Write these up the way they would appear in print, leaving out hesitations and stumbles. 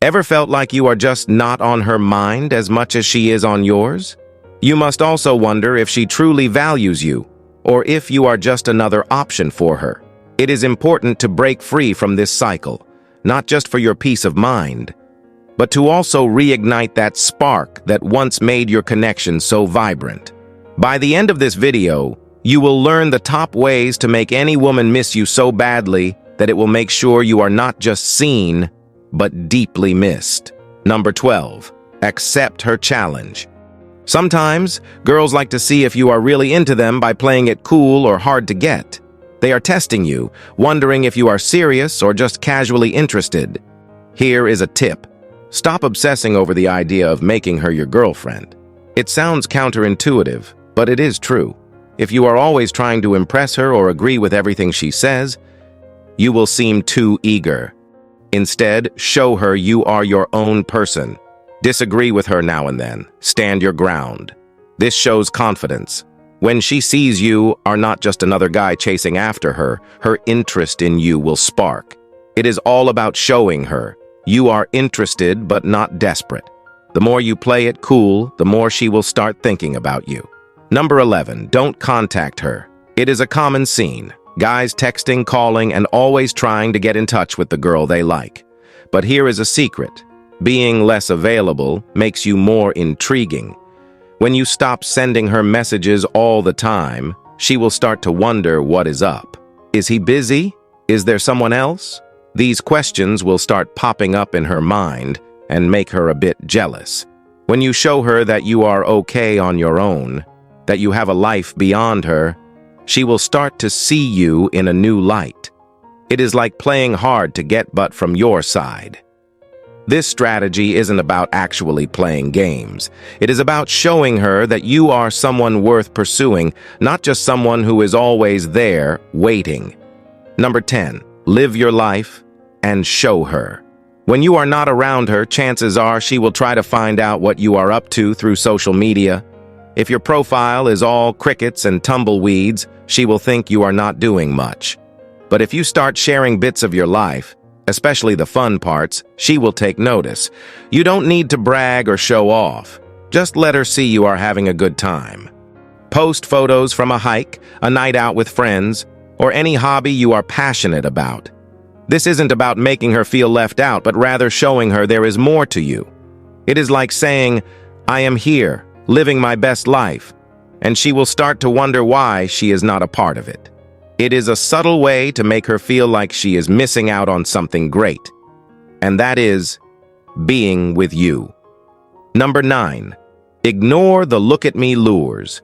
Ever felt like you are just not on her mind as much as she is on yours? You must also wonder if she truly values you, or if you are just another option for her. It is important to break free from this cycle, not just for your peace of mind, but to also reignite that spark that once made your connection so vibrant. By the end of this video, you will learn the top ways to make any woman miss you so badly that it will make sure you are not just seen, but deeply missed. Number 12, accept her challenge. Sometimes, girls like to see if you are really into them by playing it cool or hard to get. They are testing you, wondering if you are serious or just casually interested. Here is a tip. Stop obsessing over the idea of making her your girlfriend. It sounds counterintuitive, but it is true. If you are always trying to impress her or agree with everything she says, you will seem too eager. Instead, show her you are your own person. Disagree with her now and then. Stand your ground. This shows confidence. When she sees you are not just another guy chasing after her, her interest in you will spark. It is all about showing her you are interested but not desperate. The more you play it cool, the more she will start thinking about you. Number 11, don't contact her. It is a common scene. Guys texting, calling, and always trying to get in touch with the girl they like. But here is a secret. Being less available makes you more intriguing. When you stop sending her messages all the time, she will start to wonder what is up. Is he busy? Is there someone else? These questions will start popping up in her mind and make her a bit jealous. When you show her that you are okay on your own, that you have a life beyond her, she will start to see you in a new light. It is like playing hard to get but from your side. This strategy isn't about actually playing games. It is about showing her that you are someone worth pursuing, not just someone who is always there, waiting. Number 10, live your life and show her. When you are not around her, chances are she will try to find out what you are up to through social media. If your profile is all crickets and tumbleweeds, she will think you are not doing much. But if you start sharing bits of your life, especially the fun parts, she will take notice. You don't need to brag or show off. Just let her see you are having a good time. Post photos from a hike, a night out with friends, or any hobby you are passionate about. This isn't about making her feel left out, but rather showing her there is more to you. It is like saying, I am here, living my best life, and she will start to wonder why she is not a part of it. It is a subtle way to make her feel like she is missing out on something great, and that is being with you. Number 9, ignore the look at me lures.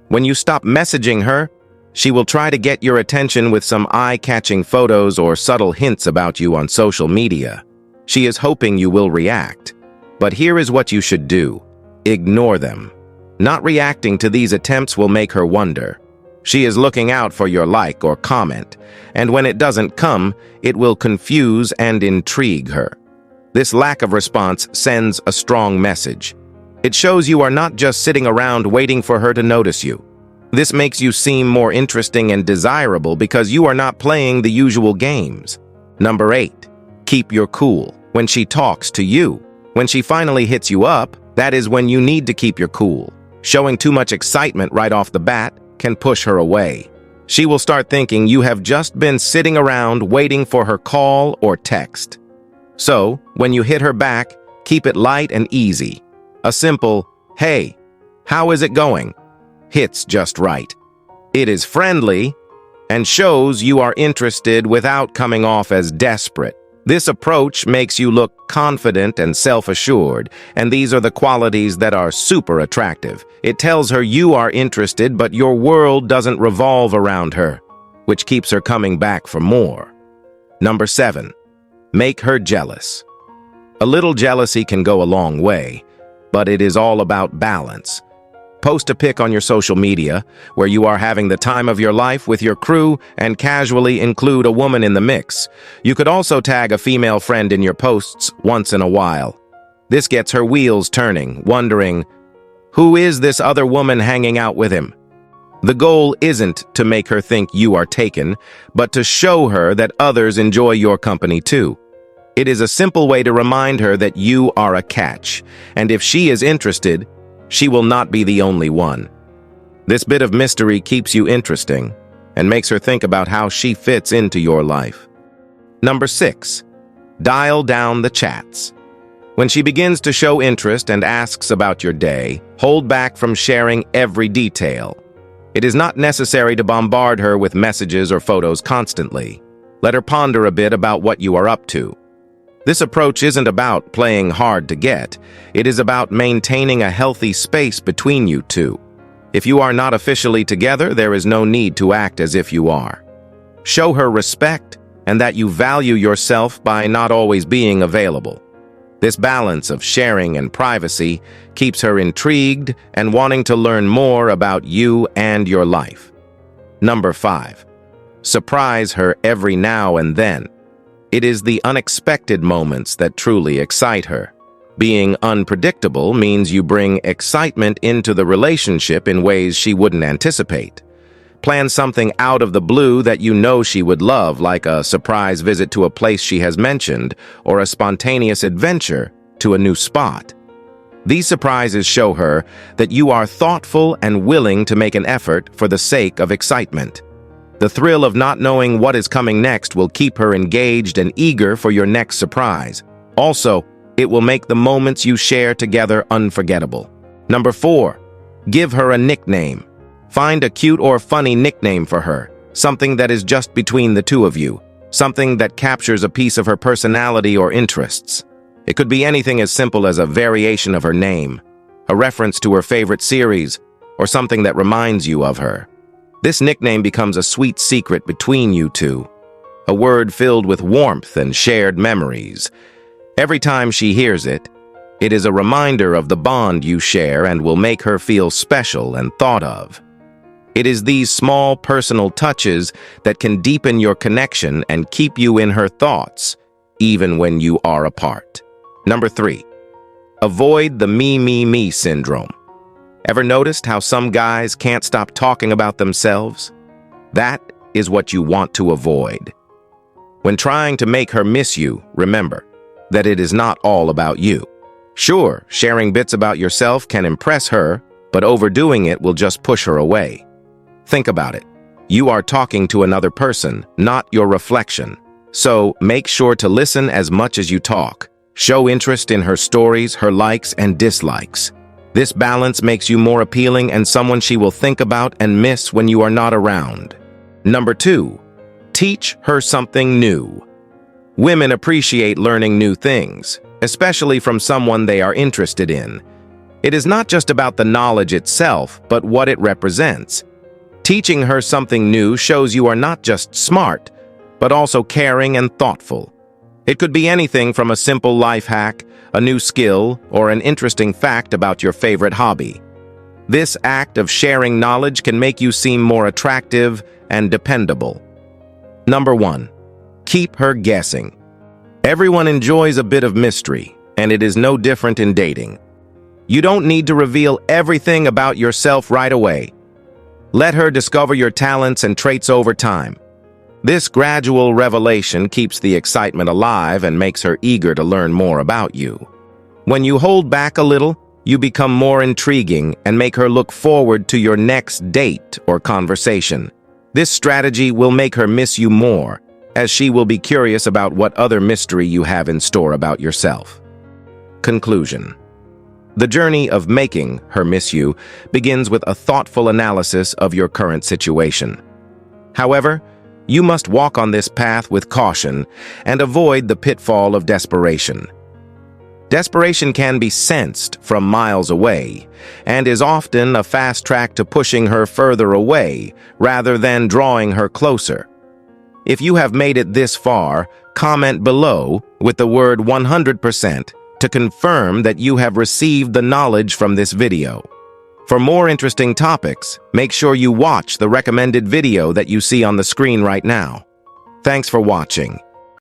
When you stop messaging her, she will try to get your attention with some eye-catching photos or subtle hints about you on social media. She is hoping you will react. But here is what you should do. Ignore them. Not reacting to these attempts will make her wonder. She is looking out for your like or comment, and when it doesn't come, it will confuse and intrigue her. This lack of response sends a strong message. It shows you are not just sitting around waiting for her to notice you. This makes you seem more interesting and desirable because you are not playing the usual games. Number 8, keep your cool. When she talks to you, when she finally hits you up, that is when you need to keep your cool. Showing too much excitement right off the bat can push her away. She will start thinking you have just been sitting around waiting for her call or text. So, when you hit her back, keep it light and easy. A simple, hey, how is it going? Hits just right. It is friendly and shows you are interested without coming off as desperate. This approach makes you look confident and self-assured, and these are the qualities that are super attractive. It tells her you are interested, but your world doesn't revolve around her, which keeps her coming back for more. Number 7, make her jealous. A little jealousy can go a long way, but it is all about balance. Post a pic on your social media where you are having the time of your life with your crew and casually include a woman in the mix. You could also tag a female friend in your posts once in a while. This gets her wheels turning, wondering, who is this other woman hanging out with him? The goal isn't to make her think you are taken, but to show her that others enjoy your company too. It is a simple way to remind her that you are a catch, and if she is interested, she will not be the only one. This bit of mystery keeps you interesting and makes her think about how she fits into your life. Number 6. Dial down the chats. When she begins to show interest and asks about your day, hold back from sharing every detail. It is not necessary to bombard her with messages or photos constantly. Let her ponder a bit about what you are up to. This approach isn't about playing hard to get. It is about maintaining a healthy space between you two. If you are not officially together, there is no need to act as if you are. Show her respect and that you value yourself by not always being available. This balance of sharing and privacy keeps her intrigued and wanting to learn more about you and your life. Number 5. Surprise her every now and then. It is the unexpected moments that truly excite her. Being unpredictable means you bring excitement into the relationship in ways she wouldn't anticipate. Plan something out of the blue that you know she would love, like a surprise visit to a place she has mentioned or a spontaneous adventure to a new spot. These surprises show her that you are thoughtful and willing to make an effort for the sake of excitement. The thrill of not knowing what is coming next will keep her engaged and eager for your next surprise. Also, it will make the moments you share together unforgettable. Number 4. Give her a nickname. Find a cute or funny nickname for her, something that is just between the two of you, something that captures a piece of her personality or interests. It could be anything as simple as a variation of her name, a reference to her favorite series, or something that reminds you of her. This nickname becomes a sweet secret between you two, a word filled with warmth and shared memories. Every time she hears it, it is a reminder of the bond you share and will make her feel special and thought of. It is these small personal touches that can deepen your connection and keep you in her thoughts, even when you are apart. Number 3. Avoid the me syndrome. Ever noticed how some guys can't stop talking about themselves? That is what you want to avoid. When trying to make her miss you, remember that it is not all about you. Sure, sharing bits about yourself can impress her, but overdoing it will just push her away. Think about it. You are talking to another person, not your reflection. So make sure to listen as much as you talk. Show interest in her stories, her likes and dislikes. This balance makes you more appealing and someone she will think about and miss when you are not around. Number 2. Teach her something new. Women appreciate learning new things, especially from someone they are interested in. It is not just about the knowledge itself, but what it represents. Teaching her something new shows you are not just smart, but also caring and thoughtful. It could be anything from a simple life hack, a new skill, or an interesting fact about your favorite hobby. This act of sharing knowledge can make you seem more attractive and dependable. Number 1. Keep her guessing. Everyone enjoys a bit of mystery, and it is no different in dating. You don't need to reveal everything about yourself right away. Let her discover your talents and traits over time. This gradual revelation keeps the excitement alive and makes her eager to learn more about you. When you hold back a little, you become more intriguing and make her look forward to your next date or conversation. This strategy will make her miss you more, as she will be curious about what other mystery you have in store about yourself. Conclusion. The journey of making her miss you begins with a thoughtful analysis of your current situation. However, you must walk on this path with caution and avoid the pitfall of desperation. Desperation can be sensed from miles away and is often a fast track to pushing her further away rather than drawing her closer. If you have made it this far, comment below with the word 100% to confirm that you have received the knowledge from this video. For more interesting topics, make sure you watch the recommended video that you see on the screen right now. Thanks for watching.